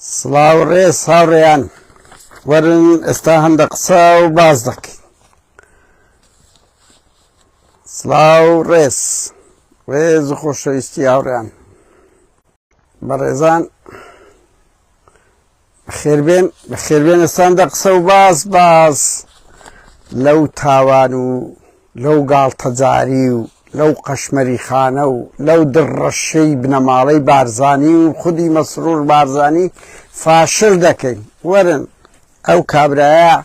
سلااوڕێ ساوڕێیان وەرن ئێستا هەندە قسە و باز دەکەین. سلااو ڕێز ڕێز و خۆشەویستی هاوڕێیان بەڕێزان بەخێربێن ئێستا هەندە قسە و باز لەو تاوان و لەو گاڵتەجاری و لەو قەشمەریخانە و لەو دڕەشەی بنەماڵەی بارزانی و خودی مەسرور بارزانی فاشل دەکەین. وەرن ئەو کابرایە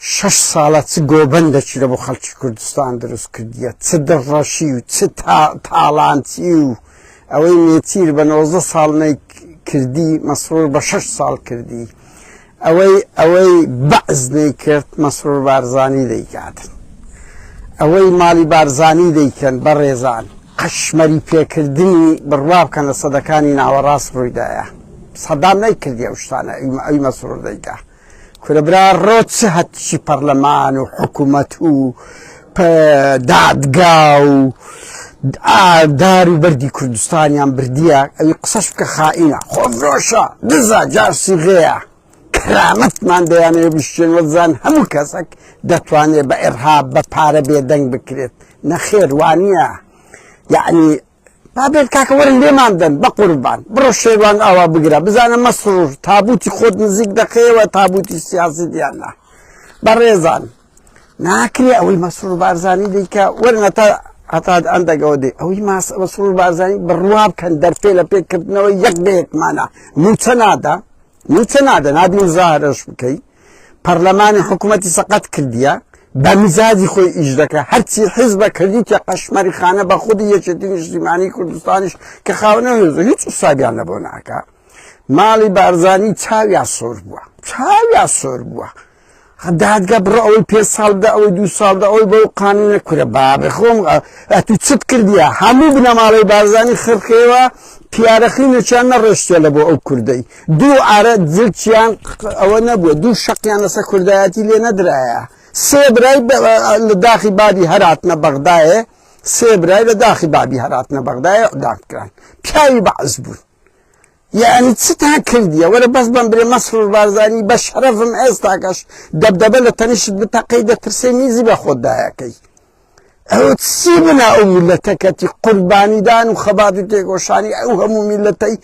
6 ساڵە چ گۆبەندێکی لە بۆ خەڵکی کوردستان دروست کردیە، چ دڕەشی و چ تاڵانتی و ئەوەی مێتیر بە 19 ساڵ کردی مەسرور بە 6 ساڵ کردی، ئەوەی بەعز نەیکرد مەسرور بارزانی دەیکاتن، ئەوەی ماڵی بارزانی دەیکەن بەڕێزان قەشمەری پێکردنی بڕوا بکەن لە سەدەکانی ناوەڕاست ڕوویدایە. سەدام نەیکردی ئەو شتانە ئەوی مەسرور دەیکا. کورەبرا ڕۆ چ هەتیشی پەرلەمان و حکوومەت و دادگا و دار و بەردی کوردستانیان بردیە، ئەوی قسەش بکە خائینە، خۆفرۆشە، دزە، جارسیغەیە، کرامەتمان دەیانەوێ بشتێن وەزان هەموو کەسێک دەتوانێت بە ئێرهاب بە پارە بێدەنگ بکرێت. نەخێر وانە یعنی بابێت کاکە وەرن لێمان دەن بە قوربان بڕۆ شێوان ئاوا بگرە بزانە مەسرور تابوتی خۆت نزیک دەخەیەوە تابوتی سیاسی دیاننا بەڕێزان ناکرێ ئەوەی مەسرور بارزانی دەیکە وەرن هەتا ئەندەگەوە دێ ئەوەی مەسرور بارزانی بڕوا بکەن دەرفێ لە پێکردنەوەی یەک بەیەکمانە موچە نادە نابی مزاهرەش بکەی. پەرلەمانی حکوومەتی سەقەت کردیە بە میزاجی خۆی ئیش دەکە، هەرچی حیزبە کردیتە قەشمەریخانە بە خودی یەکێتی نیشتیمانی کوردستانیش کە خاوەنە هیچ ئوسابیان لەبۆ ناکە. ماڵی بارزانی چاویا سۆر بووە دادگا بڕۆ ئەوەی 5 ساڵدا ئەوەی 2 ساڵدا ئەوەی بەو قانونە کورە بابێ خۆم ئەتو چت کردیە هەموو بنەماڵەی بارزانی خرخێوە پیارەخی نەچیان نەڕێشتێ لە بۆ ئەو کوردەی 2 ئارە جلچیان ئەوە نەبووە 2 شەقیان لەسەر کوردایەتی لێ نەدرایە 3 برای لە داخی بابی هەراتنە بەغدایە 3 برای لە داخی بابی هەراتنە بەغدایە ئەدانکران پیاوی بەعز بوون. یعنی چتان کردیە وەرە بەس بم برێ مەسرور بارزانی بە شەرەفم ئێستاکەش دەبدەبە لە تەنیشت بتەقەی دەترسێ میزی بە خۆتدایەکەی. ئەوە چی بنا ئەو میلەتەکەتی قوربانیدان و خەباتی تێگۆشانی ئەو هەموو میلەتەی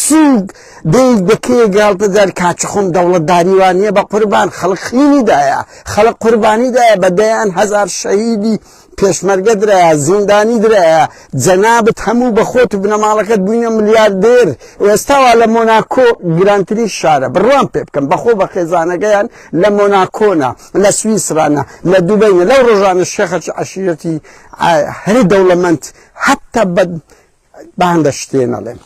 سوگ دەی دەکەیە گاڵتەجاری کاچ خۆم دەوڵەتداریوانیە بە قوربان خەڵک خینیدایە خەڵک قوربانیدایە بەدەیان 1000 شەهیدی پێشمەرگە درایە زیندانی درایە جەنابەت هەموو بە خۆت و بنەماڵەکەت بووینە ملیاردێر. ئێستاوا لە مۆناکۆ گرانترین شارە بڕوان پێ بکەم بەخۆ بە خێزانەکەیان لە مۆناکۆنا لە سویسرانە لە دووبەینە لەو ڕۆژانە شێخەچ عەشیرەتی هەری دەوڵەمەند هەتا بەهەندە شتێنەڵێن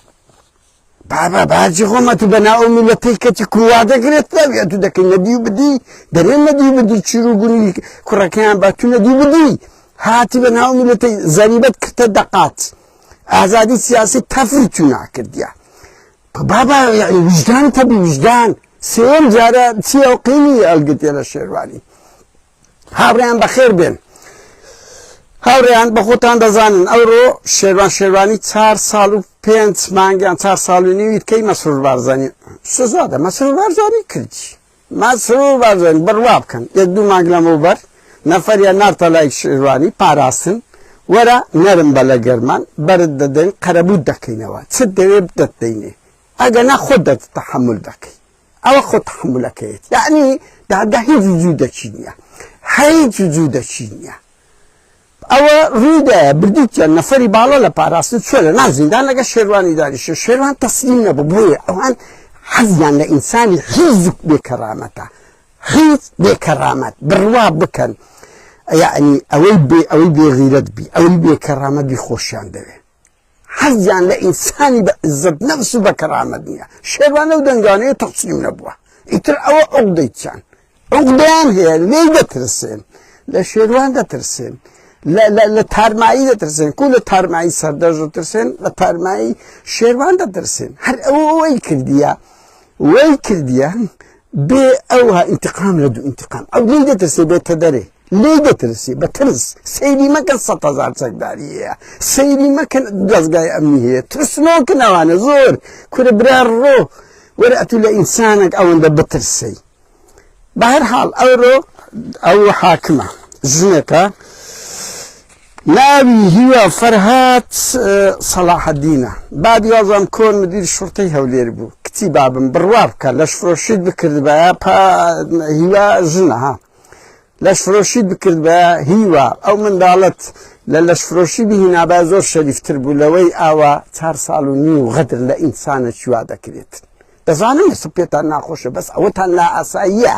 بابا باجی خۆمە تو بەنا ئەو میلەتەی کەتی کووا دەگرێت نەوێ تو دەکەی نەدی و بدی دەرێن نەدی و بدی چیرروگونی کوڕەکەیان با تو نەدی و بدی هاتی بە ناو میلەتەی زەریبەت کردە دەقات ئازادی سیاسی تەفری تو ناکردیە. بابا وجدان تەبی وجدان سێم جارە چی ئەو قینی ئەلگتێ لە شێروانی. هاوڕێیان بەخێر بێن هاوڕێیان بە خۆتان دەزانن ئەوڕۆ شێروانی 4 ساڵ و 5 مانگیان 4 ساڵ و نیوی کەی مەسرور بارزانی سزادە مەسرور بارزانی کردی مەسرور بارزانی بڕوا بکەن 1-2 مانگ لەمەوبەر نەفەریان نارتە لای شێروانی پاراستن وەرە نەرم بە لە گەرمان بەرت دەدەین قەرەبوو دەکەینەوە چ دەوێت دەدەینێ ئەگە نا خۆت تەحەمل دەکەی ئەوە خۆت تەحەملەکەیت یعنی دادا هیچ وجودەکی نییە هیچ وجودەکی نییە. ئەوە ڕوودایە بردیتیان نەفەری باڵە لە پاراستن چۆ لە نازیندان لەگە شێروانی داریشە شێروان تەسلیم نەبوو بۆیە ئەوان حەزیان لە ئینسانی هیچ بێکەرامەتە هیچ بێکەرامەت بڕوا بکەن یعنی ئەوەی بێغیرەت بی ئەوەی بێکەرامەت بی خۆشیان دەوێت حەزیان لە ئینسانی بە عزت نەفس و بەکەرامەت نییە. شێروان ئەو دەنگانەیە تەسلیم نەبووە ئیتر ئەوە عوقدەیان عوقدەیان هەیە لێی دەترسێن لە شێروان دەترسێن لە تارمایی دەترسێن کو لە تارمایی سەردەژ دەترسێن لە تارمایی شێروان دەترسێن هەر ئەوەی کردیە بێ ئەوها ئینتقام لە دوو ئینتقام ئەو لێی دەترسێ بێتە دەرێ لێی دەترسی بە ترس سەیری مەکەن 100,000 چەکداری هەیە سەیری مەکەن دەستگای ئەمنی هەیە ترسنۆکن ئەوانە زۆر کورە برا ڕۆ ورأتوا لإنسانك أو أنت بترسي بهر حال أو حاكمة زنك ناوي هي فرهات صلاح الدين بعد يوم كون مدير الشرطة هولير بو كتيبا بروابك لاش فروشيد بكرد بها هي زنها لاش فروشيد بكرد بها هي أو من دالت لاش فروشي به نابازور شريف تربو لوي أوا 4 سال ونيو غدر لإنسان شوادا كريت دەزانم سپێتان ناخۆشە بەس ئەوەتان لا ئاساییە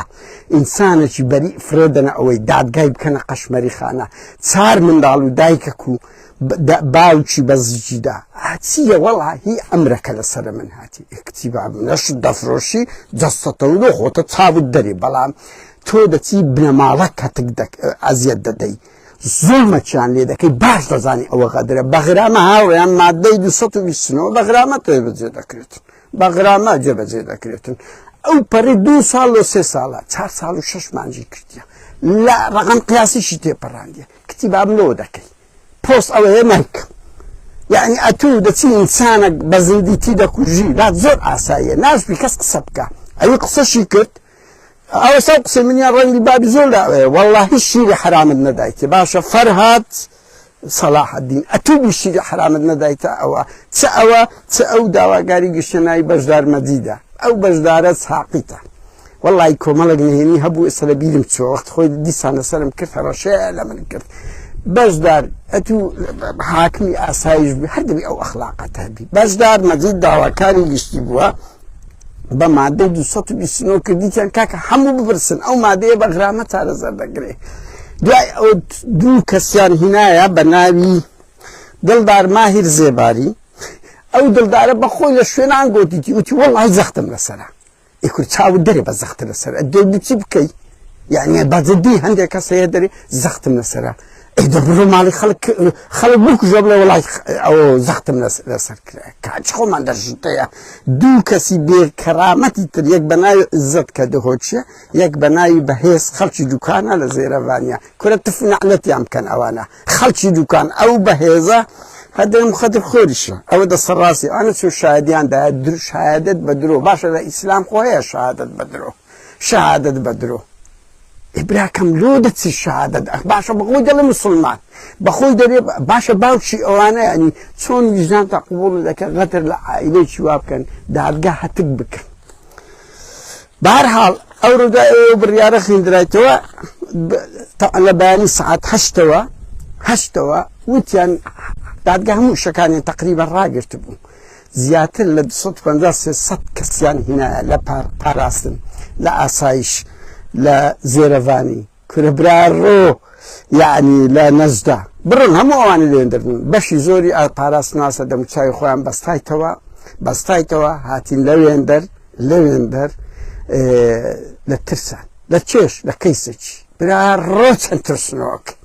ئینسانێکی بەری فرۆدەنە ئەوەی دادگای بکەنە قەشمەری خانە 4 منداڵ و دایکەک و باوکی بەزجیدا چییە وەڵا هی ئەمرەکە لەسرە من هاتی کتیبا نەشت دەفرۆشی جەستەتەوە دۆ خۆتە چاوت دەری بەڵام تۆ دەچی بنەماڵە کەتک ئەزیەت دەدەی زۆرمەچیان لێ دەکەی باش دەزانی ئەوە غەدرە بەغرامە هاوڕێیان مادەی 220ەوە بەغرامە تۆ بەجێ دەکرێت بەغرامە جێبەجێ دەکرێتن ئەو پەڕی 2 ساڵ و 3 ساڵە 4 ساڵ و 6 مانجی کردیە لا ڕقم قیاسیشی تێپەڕاندیە کتیبام لۆ دەکەی پۆست ئەوەیە نایکە یعنی ئەتوو دەچی ئینسانە بە زیندیتی دەکوژی دا زۆر ئاساییە ناشبی کەس قسە بکە ئەوی قسەشی کرد ئەوە سەو قسەی منیان ڕەنگی بابی زۆر لاوەیە وەڵڵاهی شیری حرامت نەدایتێ باشە فەرهاد صلاح الدين أتوب الشيء حرام الندايتا أو أو داوا قاري قشناي بجدار مديدة أو بجدار ساقيتا والله يكون ملق نهيني هبو إسرائيل متسوى وقت خوي دي سنة سلم كرت رشاء لمن كرت بجدار أتو حاكمي أسايج بحد أو أخلاقتها بي بجدار مديد داوا كاري قشتبوا بمادة 220 كرديتان كاكا حمو ببرسن أو مادة بغرامة على زردقري دوو کەسیان هینایە بە ناوی دڵدار ماهیر زێباری ئەو دڵدارە بەخۆی لە شوێنان گۆتیتی وتی وەڵڵای زەختم لەسەرە ئیکور چاوت دەرێ بە زەختە لەسەر دێ بچی بکەی یعنی بەجددی هەندێک کەس هەیە دەرێ زەختم لەسەرە ئەیدە بڕۆ ماڵی خەڵک بکوژە بڵێ وەڵای ئەوە زەختم لەسەر کرا کاچ خۆمان دەژتەیە دوو کەسی بێکەرامەتی تر یەک بە ناوی عزت کە دەهۆچیە یەک بە ناوی بەهێز خەڵکی دوکانە لە زێرەوانیە کورە تف نەعلەتیان بکەن ئەوانە خەڵکی دوکان ئەو بەهێزە هەدەی مخەتر خۆریشە ئەوە دەسەڕاستی ئەوانە چۆ شایدیاندایە شایدت بە درۆ باشە لە ئیسلام خۆ هەیە شهادت بە درۆ شهادت بە درۆ إبراكم لودة الشهادة باشا بخوي دل مسلمان بخوي دل باشا باوشي أوانا يعني شون وجدان تقبول لك غتر لعائلة شواب كان دارجها تقبك بهرحال أورد بريارة خندرايتوا طبعا لباني ساعات هشتوا وتيان دارجها مو شكاني تقريبا راجر تبو زيادة لدصوت بنداس صد كسيان هنا لا باراستن لا أسايش لا زيرفاني كربرارو يعني لا نزدا برن هم اواني ليندرن بشي زوري باراس ناس دم چاي خوان بستايتوا هاتين لويندر لترسان لتشيش لكيسج برارو تنترسنوك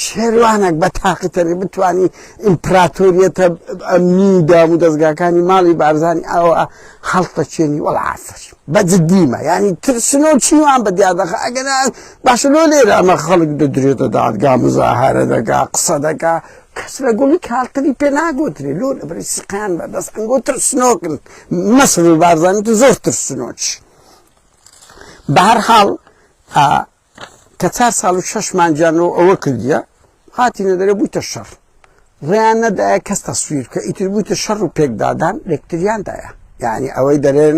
شێروانێک بە تاقیتەری بتوانی ئیمپراتۆریەتە ئەمنیدا و دەستگاکانی ماڵی بارزانی ئەوە هەڵتەچێنی وەڵعافر بە جددیمە یعنی ترسنەوە چیوان بە دیادەخە ئەگەنا باشە لۆ لێرە ئەمە خەڵک دەدرێتە دادگا مزاهرە دەکا قسە دەکا کەس لە گوڵی کاڵتری پێ ناگۆترێ لۆ لەبەری سقیان بەدەست ئەنگۆ ترسنۆکن مەسڵ و بارزانیتە زۆر ترسنۆچ بە هەر حاڵ کە 4 ساڵ و 6 مانجیانەوە ئەوە کردیە هاتینە دەرێ بوویتە شەڕ ڕێیان نەدایە کەس تەسویر کە ئیتر بوویتە شەڕ و پێکدادان لەکتریاندایە یعنی ئەوەی دەرێن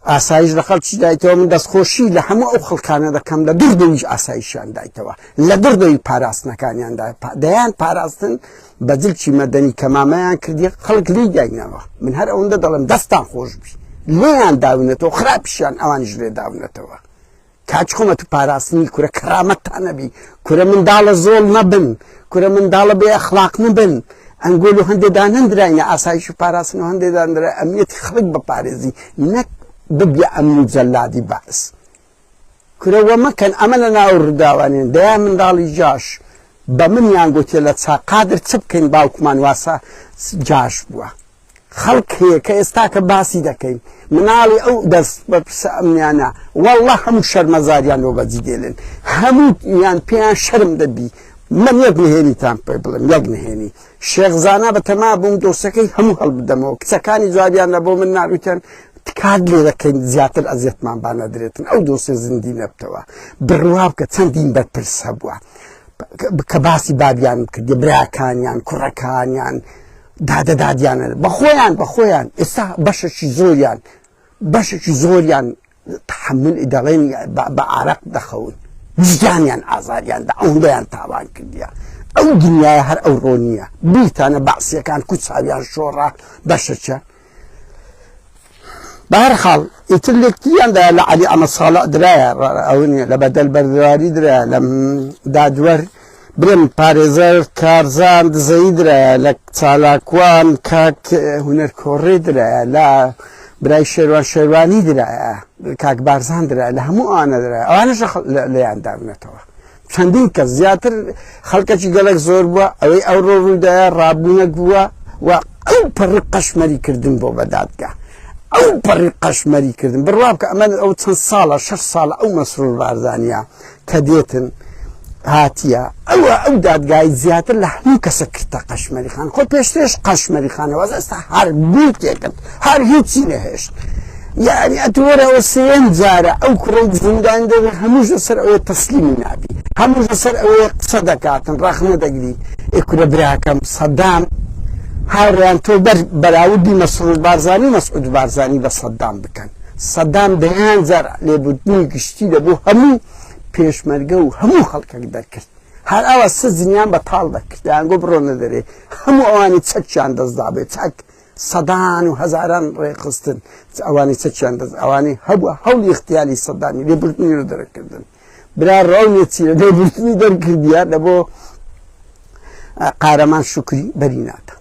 ئاسایش لە خەڵکی دایتەوە من دەستخۆشی لە هەموو ئەو خەڵکانە دەکەم لە دوردەویش ئاسایشیان دایتەوە لە دوردەوی پاراستنەکانیاندا دەیان پاراستن بە جلکی مەدەنی کە مامەیان کردی خەڵک لێی داینەوە من هەر ئەوەندە دەڵێم دەستان خۆش بی لێیان داونێتەوە خراپیشیان ئەوانیش لێ داونێتەوە کاچ خۆمە تو پاراستنی کورە کەرامەتتان نەبی کورە منداڵە زۆڵ نەبن کورە منداڵە بێ ئەخلاق نبن ئەنگۆل و هەندێکدا نەندراینە ئاسایش و پاراستن و هەندێکدا نەندرا ئەمنیەتی خەڵک بەپارێزی نەک ببیە ئەمن و جەلادی باس کورەوە مەکەن ئەمە لە ناو ڕووداوانێن دەیان منداڵی جاش بە منیان گوتێ لە چا قادر چ بکەین باوکمان واسە جاش بووە خەڵک هەیە کە ئێستا کە باسی دەکەین مناڵی ئەو دەست بە پرسە ئەمنیانە وەڵڵا هەموو شەرمەزاریان لۆ بەجی دێڵێن هەموویان پێیان شەرم دەبی من یەک نهێنیتان پێ بڵێم یەک نهێنی شێخزانە بە تەما بووم دۆسەکەی هەموو هەڵبدەمەوە کچەکانی جوابیان لە بۆ من ناڕوتێن کات لێ دەکەین زیاتر ئەزیەتمان با نەدرێتن ئەو دۆسێ زیندی نەبتەوە بڕوا بکە چەندین بەرپرس هەبووە کە باسی بابیان کردی براکانیان کوڕەکانیان دادەدادیانە بەخۆیان ئێستا بەشێکی زۆریان تحمل دەڵێن بە عارەق دەخەون وجدانیان ئازاریان دا ئەوەیان تاوان کردیە ئەو دنیای هەر ئەو ڕۆ نییە بیتانە بەعسیەکان کوچاویان شۆڕە بەشەچە بەهەرحاڵ ئیتر لێکتریاندا لە عەلی ئەمەساڵە درایە ئەوە لە بەدەل بەردەواری درایە لە دادوەر برم پارێزەر کارزان دزەی درایە لە چالاکوان کاک هونەر کۆڕێ درایە لە برای شێروانی درایە کاک بارزان درایە لە هەموو ئانە درایە ئەوانەش لەیان دابنێتەوە چەندین کەس زیاتر خەڵکەکی گەلک زۆر بووە ئەوەی ئەو ڕۆڕوودایە ڕابوونەک بووە و ئەو پەڕی قەشمەری کردن بۆ بەدادگا ئەو پەڕی قەشمەری کردن بڕوا بکە ئەمە ئەو چەند ساڵە 6 ساڵە ئەو مەسرور بارزانیە کە دێتن هاتیە ئەو دادگای زیاتر لە هەموو کەسە کردە قەشمەری خان خۆ پێشترش قەشمەری خانەوە ئێستا هەر بوتێکن هەر هیچی نەهێشت یعنی ئەتوەرەوە سێم جارە ئەو کوڕی زیندان دەبێت هەمووش لەسەر ئەوەیە تەسلیمی نابی هەمووش لەسەر ئەوەیە قسە دەکاتن ڕەخنە دەگری ئێکورە براکەم سەدام هاوڕیان تۆ بەراوردی مەسعود بارزانی بە سەدام بکەن سەدام دەیان جار لێبوردنی گشتی دەبوو هەموو پێشمەرگە و هەموو خەڵکێک دەرکرد هەر ئەوە سە زنیان بە تاڵ دەکرد یانگۆ بڕۆنە دەرێ هەموو ئەوانی چەکیان دەستدا بێت چەک سەدان و هەزاران ڕێخستن ئەوانی چەکیان دەست ئەوانی هەبووە هەولی اختیاری سەدامی لێبوردنی رو دەرەکردن برا ڕاونێ چیرە لێبوردنی دەرکردیە لە بۆ قارەمان شوکری بەری نادا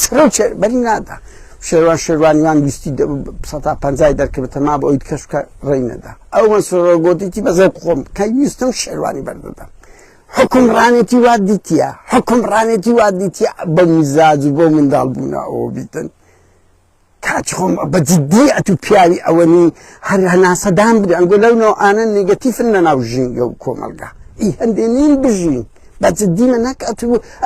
سەرۆچێر بەری نادا شێروانیوان ویستی 150 دەرکردێتە ما بە ئەوی کەشکە ڕێی نەدا ئەو مەسرۆ گۆتیتی بەزەوق خۆم کە ویستم شێروانی بەردەدەم حکومڕانێتی وا دیتیە حکومڕانێتی وا دیتیە بە میزاج و بۆ منداڵ بوونا ئەوە بیتن کاچ خۆم بە جددی ئەتو پیاوی ئەوەنی هەر هەناسەدان بدە ئەنگۆ لەونەوە ئانە نێگەتیفن لەناو ژینگە و کۆمەلگا ئی هەندێنین بژین بەجددیمە نەک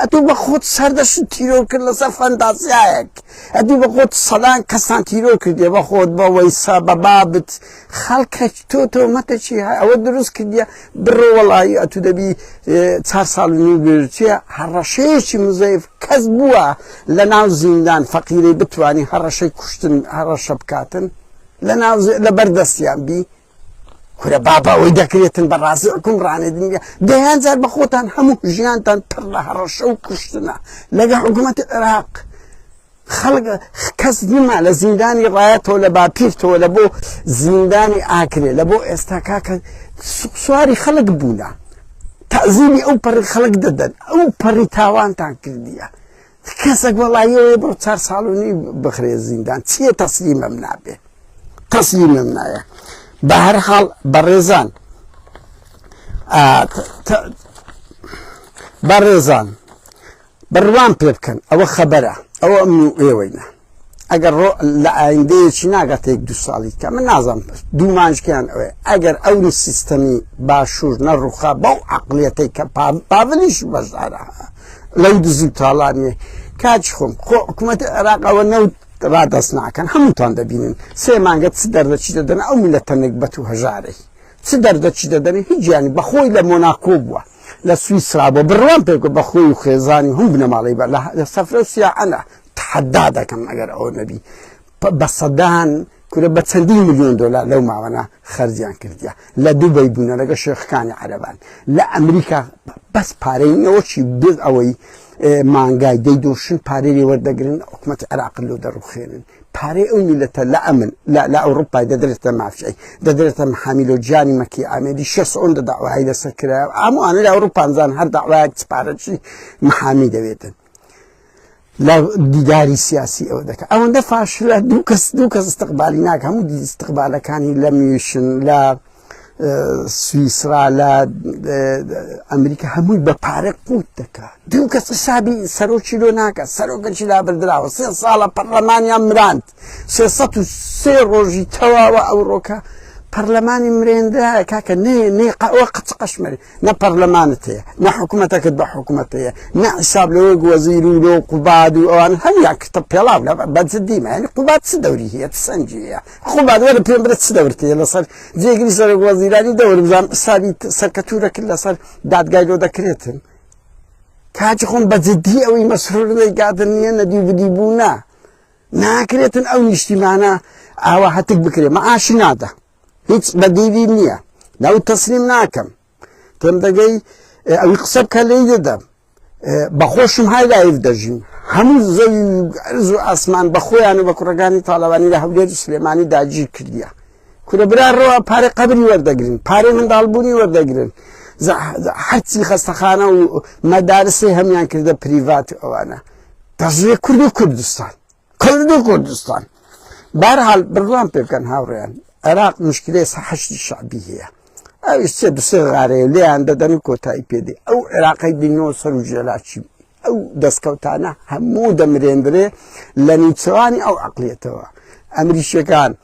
ئەتوو بە خۆت سەردەشت تیرۆ کرد لەسەر فەنداسیایەک ئەتوو بە خۆت سەدان کەسان تیرۆ کردیە بە خۆت بە وەیسا بە بابت خەڵکە تۆ تۆمەتەکی ئەوە دروست کردیە بڕۆ وەڵایی ئەتوو دەبی 4 ساڵ و نیو چیە هەڕەشەیەکی مزەیف کەس بووە لە ناو زیندان فەقیرەی بتوانی هەڕەشەی کوشتن هەڕەشە بکاتن لە بەردەستیان بی کورە بابا ئەوەی دەکرێتن بە ڕاستی حکومڕانێ دنیا دەیان جار بە خۆتان هەموو ژیانتان پڕ لە هەڕەشە و کوشتنە لەگە حکوومەتی عێراق خەڵک کەس نما لە زیندانی ڕایەتەوە لە باپیرتەوە لە بۆ زیندانی ئاکرێ لە بۆ ئێستا کاکە سواری خەڵک بوونە تەعزیمی ئەو پەڕی خەڵک دەدەن ئەو پەڕی تاوانتان کردیە کەسێک وەڵایەوەیە بۆ 4 ساڵ و نیو بخرێ زیندان چییە تەسلیمەم نابێ تەسلیمەم نایە بە هەر حاڵ بەڕێزان بڕوان پێ بکەن ئەوە خەبەرە ئەوە ئەمن و ئێوەینە ئەگەر لە ئایندەیەکی ناگاتێک 2 ساڵی کە من نازانم دوو مانجکیان ئەوێ ئەگەر ئەو سیستەمی باشوور نەڕووخا بەو عەقڵیەتەی کە پاڤلیش بەشدارە لەو دزی تاڵانیە کاچ خۆم حکوومەتی عێراق ئەوە نەوت ڕادەست ناکەن هەمووتان دەبینن 3 مانگە چ دەردەچی دەدەن ئەو میلەتە نێکبەت و هەژارەی چ دەردەچی دەدەن هیچ گیانی بەخۆی لە مۆناکۆ بووە لە سویسرا بۆ بڕوان پێکە بەخۆی و خێزانی هەم بنەماڵی بە لە سەفرە و سیاحەنە تحەدا دەکەم ئەگەر ئەوە نەبی بە سەدان کورە بە چەندین ملیۆن دۆلار لەو ماوەنە خەرجیان کردیە لە دووبەی بوونە لەگە شێخەکانی عەرەبان لە ئەمریکا بەس پارەینەوەچی بێت ئەوەی مانگای دەیدۆشن پارەی وەردەگرن حکوومەتی عێراق لۆ دەڕوخێنن پارەی ئەو میلەتە لە ئەمن لە ئەوروپای دەدرێتە مافشەی دەدرێتە محامیلۆجیانی مەکی ئامێدی 6 ئەوەندە داوای لەسەر کرایە هەمووانە لە ئەوروپانزان هەر داوایەک پارەچی محامی دەوێتن لە دیداری سیاسی ئەوە دەکات ئەوەندە فاشلە دوو کەس استقبالی ناکە هەموو استقبالەکانی لە میشن لە سویسرا لە ئەمریکا هەمووی بە پارە قوت دەکات دوو کەس حسابی سەرۆکی لۆ ناکات سەرۆکەکی لا بردراوە 3 ساڵە پەرلەمانیان مراند 303 ڕۆژی تەواوە ئەوڕۆکە برلماني مريندا كاكا ني وقت قشمري نا برلمانتي نا حكومتك بحكومتي نا حساب لوق وزير ولو قباد وأنا هم يكتب بيلاب لا بس ديما يعني قباد سدوري هي تسنجية قباد ولا بيمبرت سدورتي يلا صار زي كذي صار وزيراني دور بزام صار سركتورة كلها صار داد جايلو ذكرتهم كاجخون بزدي أو مسرور ذي قادني أنا ديبونا ناكرتن أو نجتمعنا أو حتى بكرة معاش نادا هيك بديبي منيا لو تسليم ناكم تم دقي أو يقصب كلي ده بخوشم هاي لا يفدجين هم زي أرزو أسمان بخوي أنا بكرجاني طالباني لهوليد سليماني داجي كليا كل برا روا باري قبري وردقرين باري من دالبوني وردقرين حتى خستخانة ومدارسي هم يعني كده بريفات أو أنا تصوير كردستان كردستان بهرحال برنامج كان هاوريان العراق مشكلة صحش الشعبية أو يصير صغاري ليه عند دنيكو تايبيدي أو عراقي دينو سرجلاتشي أو دسكوتانا همو دمريندري لنيتواني أو عقليتوا أمريكا كان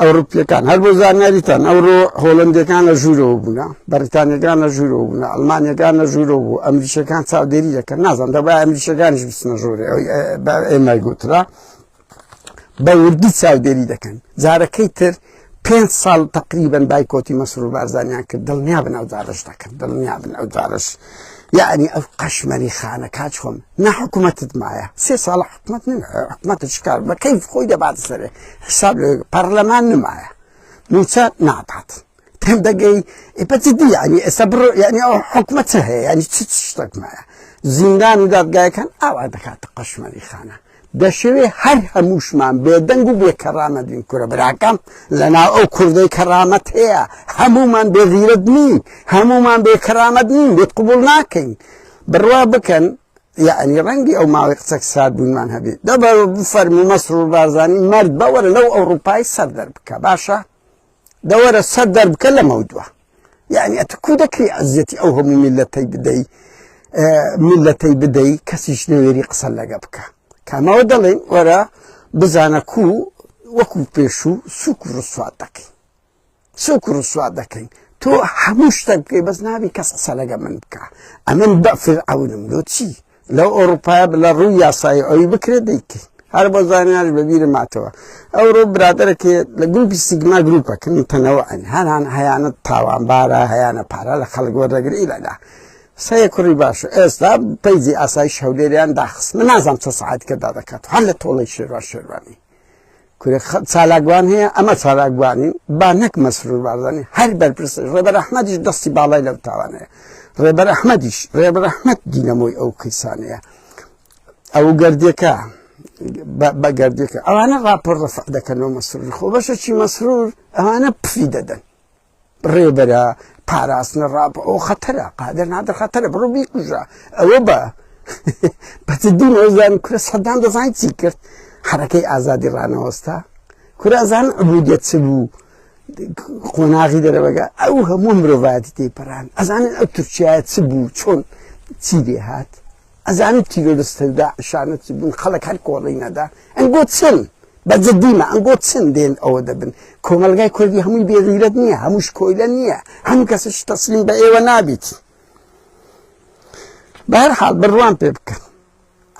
أوروبا كان هالبوزارنا ريتان أورو هولندا كان جوروبنا بريطانيا كان جوروبنا ألمانيا كان جوروب أمريكا كان سعودية كان نازم ده أمريكا كانش بس نجوري أو ما يقولترا بوردي سعودية كان زارا كيتر 5 سال تقريبا بايكوتي مصر بارزانيان كدل نيابن أو دارش تكن دل نيابن أو دارش يعني أو قشمري خانة كاتشهم نا حكومة معايا 6 سال حكومة الشكال ما كيف خويدا بعد سنة حساب له برلمان معايا موسى نعطت تهم دقي بتدي يعني صبر يعني أو حكومتها يعني تشتغل معايا زندان ودار جاي كان أو هذا كات قشمري خانة ده شوي هر هموش من بدنگو بكرامة دين كره براكم لنا أو كردي كرامة هي همو من بغيرت نين همو من بكرامة نين بتقبل ناكين بروا بكن يعني رنجي أو ما يقصك ساد بون من هبي ده بفرم مصر والبارزاني مرد باور لو أوروباي صدر بك باشا دور الصدر بكلا موضوع يعني أتكودك عزتي أو هم ملتي بدي كسيش نويري قصر لقبك كما ودلين ورا بزانا كو وكو بيشو سكر السوادكين تو حموش تبكي بس نابي كسر سلقة من بكا أمن بقفل عون ملوتشي لو أوروبا بلا رويا صاي أي بكرة ديك هربا زانيار ببير معتوا أورو برادرك لقول بيستجمع جروبا كن تنوعا هيانا الطاوان بارا هيانا بارا لخلق ورقل إلى لا سيكون باشو استا بيزي اساي شوليريان داخس منازم تصعد كذا دكات حلت والله شرواني كل سالاقوان هي اما سالاقواني بانك مسرور بارداني هر بربرس ريبر احمدش دستي بالای لو تاوانه ريبر احمد ديناموي او كيسانيه او قرديكا بقرديكا او انا رابور رفع دكانو مسرور خو باش شي مسرور انا بفيددن ريبر باراس نراب او خطره قادر نادر خطره بروبي كجا اوبا بتدين وزن كل صدام دزاين سيكرت حركه ازادي رانا وستا كل ازان عبوديت سبو قناغي دره بقى او هم رواتي بران ازان تركيا سبو چون تيدي هات ازان تيلو دستدا شانت سبو خلق هر كورينا دا ان سن بزديما انقوت سن دين او دبن كومال جاي كردي همي بيغيرت نيه هموش كويلا نيه هم كسش تسليم بأي ونابت بهرحال بروان بيبكن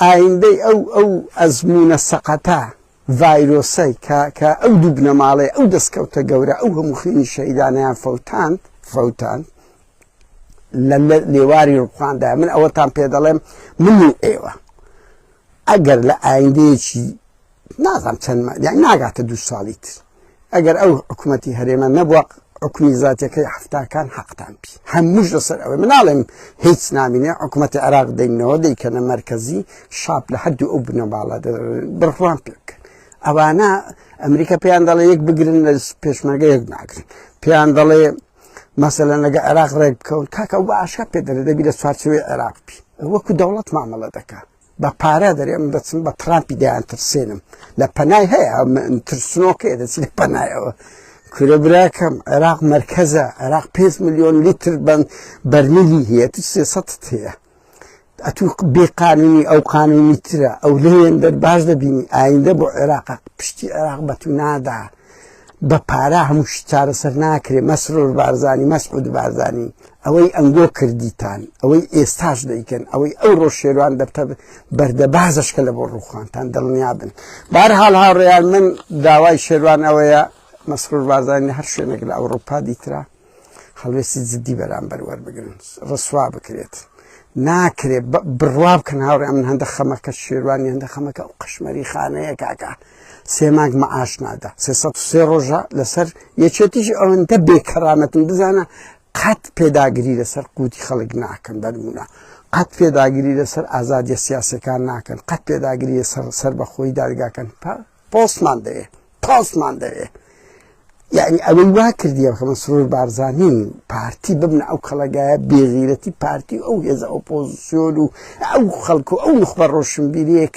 عندي او ازمون السقطا فيروسي كا او دبنا مالي او دسكوتا قورا او هم خيني شهيدانا فوتان لواري رقوان دا من اوتان بيدالهم منو ايوه اگر لعندي شي نازم چند يعني ناقات 2 ساليت اگر او حكومتي هريما نبوق حكومي ذاتي كي حفتا كان حقتان بي هموش رسل اوي من عالم هيتس ناميني حكومتي عراق دينو دي كان مركزي شاب لحد ابن بالا برفوان بيك اوانا امريكا بيان دالي يك بقرن بيشمرقا يك ناقرن بيان دالي مثلا لقى عراق ريك بكون كاكا وبعشا بيدر دا بيدا سوارتشوي عراق بي وكو دولة معاملة دكا بپاره داریم دستم با ترامپی دیان ترسینم لپنای هیا من ترسنو که دستی لپنای او کره براکم عراق مرکزه عراق 5 مليون لیتر برمیلی هیا تو سیاست هیا اتو بقانونی او قانونی تره او لین در باز دبینی آینده بو عراق پشتی عراق بتو نادا بە پارە هەمووشی چارەسەر ناکرێ. مەسرور بارزانی مەسعود بارزانی ئەوەی ئەنگۆ کردیتان ئەوەی ئێستاش دەیکەن ئەوەی ئەو ڕۆژ شێروان دەبتە بەردەبازشکە لە بۆ ڕووخانتان دڵنیا بن. بەهەرحاڵ هاوڕێیان من داوای شێروان ئەوەیە مەسرور بارزانی هەر شوێنێک لە ئەوروپا دیترا هەڵوێستی جددی بەرامبەر وەربگرن ڕسوا بکرێت. ناکرێت بڕوا بکەن هاوڕێیان من هەندە خەمەکە شێروانی هەندە خەمەکە ئەو قەشمەری خانەیە کاکە 3 مانگ مەعاش نادا 303 ڕۆژە لەسەر یەکێتیش ئەوەندە بێکەرامەتن بزانە قەت پێداگیری لەسەر قوتی خەڵک ناکەن. بەنمونە قەت پێداگیری لەسەر ئازادیە سیاسەکان ناکەن، قەت پێداگیری سەر بەخۆی دادگاکەن. پۆستمان دەوێ یعنی ئەوەی وا کردیە کە مەسرور بارزانی پارتی ببنە ئەو خەڵگایە بێغیرەتی پارتی ئەو هێزە ئۆپۆزیسیۆن و ئەو خەڵک و ئەو نخبە ڕۆشنبیریە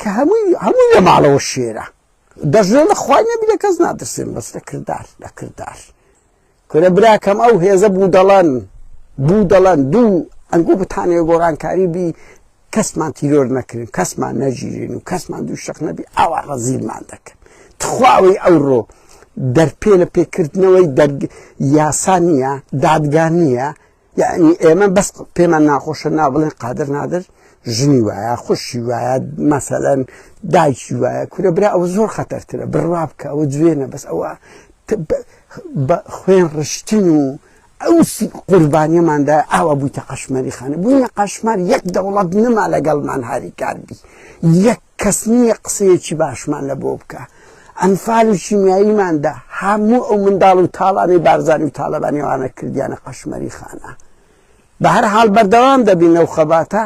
کە هەمووی لە ماڵەوە شێرە دەژێت لە خوای نەبی لە کەس نادرسێن بەس لە کردار کورە براکەم ئەو هێزە بوو دەڵەن دوو ئەنگۆ بتانێ گۆڕانکاری بی کەسمان تیرۆر نەکردن کەسمان نەژیرین و کەسمان دوو شەق نەبی ئاوا ڕەزیلمان دەکەن. تخواوەی ئەوڕۆ دەرپێ لە پێکردنەوەی یاسا نییە دادگا نییە. یعنی ئێمە بەس پێمان ناخۆشە نابڵێن قادر نادر ژنی وایە خوشی وایە مەسەلەن دایکی وایە کورە برا ئەوە زۆر خەتەرترە بڕوا بکە ئەوە جوێنە بەس ئەوە خوێن ڕشتن و ئەو قوربانیەماندا ئاوا بوویتە قەشمەری خانە بووینە قەشمەر یەک دەوڵەت نما لەگەڵمان هاری کاربی یەک کەس نییە قسەیەکی باشمان لە بۆ بکە. ئەنفال و شیمیاییماندا هەموو ئەو منداڵ و تاڵانی بارزانی و تاڵەبانیوانە کردیانە قەشمەری خانە. بە هەر حاڵ بەردەوام دەبینە و خەباتە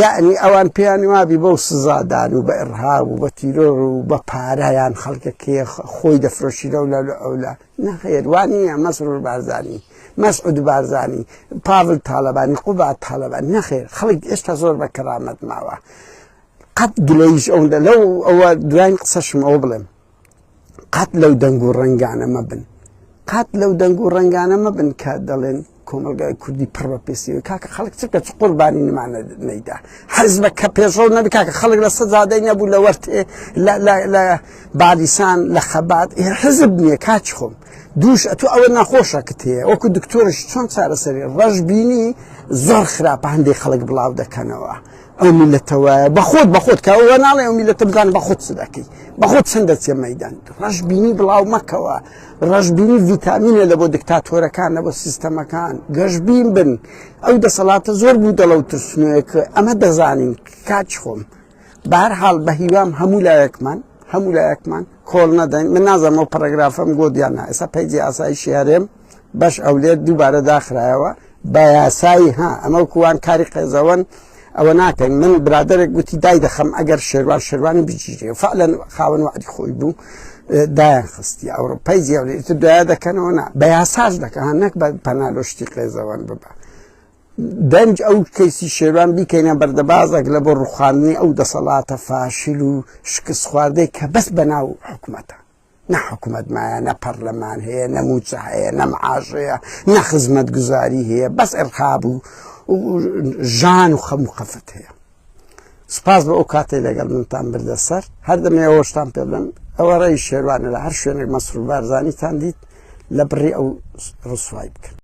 یعنی ئەوان پێیان وابی بەو سزادان و بە ئێرهاب و بە تیرۆر و بە پارەیان خەڵکەکەیە خۆی دەفرۆشیرە و لە ئەولا نەخێر وانە مەسرور بارزانی مەسعود بارزانی پاڤڵ تاڵەبانی قوبات تاڵەبانی نەخێر خەڵک ئێستا زۆر بە کەرامەت ماوە. قەت گلەیش ئەوەندە لەو ئەوە دوایین قسەشم ئەوە بڵێم قەت لەو دەنگ و ڕەنگانە مەبن کە دەڵێن کۆمەلگای کوردی پڕ بە پێسیوە کاکە خەڵک چکە چ قوربانی نمانە نەیدا حەزبە کە پێشڕەو نەبی کاکە خەڵک لە سەجادەی نەبوو لە وەرتێ لە بالیسان لە خەبات حزب نییە کاچ خۆم دووش ئەتو ئەوە ناخۆشەکەت هەیە وەکو دکتۆرش چۆن چارەسەری ڕەشبینی زۆر خراپە هەندێک خەڵک بڵاو دەکەنەوە ئەو میلەتەوەیە بەخۆت کە ئەوە ناڵێ ئەو میلەتە بزانە بەخۆت چ دەکەی بەخۆت چەند دەچێ مەیدان ڕەشبینی بڵاو مەکەوە ڕەشبینی ڤیتامینە لە بۆ دکتاتۆرەکان لە بۆ سیستەمەکان گەشبین بن ئەو دەسەڵاتە زۆر بوو دەڵە و ترسنوەیەکە ئەمە دەزانین کاچ خۆم بەهەرحاڵ بە هیوام هەموو لایەکمان کۆڵ نەدەین من نازانم ئەو پەرەگرافەم گۆدیان نا ئێستا پەیجی ئاسایشی هەرێم بەش ئەولێت دووبارە داخرایەوە بە یاسایی ئەمە وەکووان کاری قێزەوەن ئەوە ناکەین من برادێک گوتی دای دەخەم ئەگەر شێروانی بجیرێ فعلەن خاوەن وعدی خۆی بوو دایان خستی ئەوڕۆپای جیاوێت دوایە دەکەنەوە نا بە یاساش دەکەن نەک بە پەنالۆشتی قێزەوەن ببە دەنج ئەو کەیسی شێروان بیکەینە بەردەبازێک لە بۆ ڕوخاندنی ئەو دەسەڵاتە فاشل و شکست خواردەی کە بەس بەناو حکومەتە نە حکومەت مایە نە پەرلەمان هەیە نە موچە هەیە نە معاش هەیە نە خزمەتگوزاری هەیە بەس ئێرهاب و ژان و خەم و خەفت هەیە. سپاس بە ئەو کاتێ لەگەڵ منتان بردە سەر هەر دەمێەوەشتان پێ بڵێم ئەوە ڕێی شێروانە لە هەر شوێنێک مەسرور بارزانیتان دیت لە بڕی ئەو ڕسوای بکەن.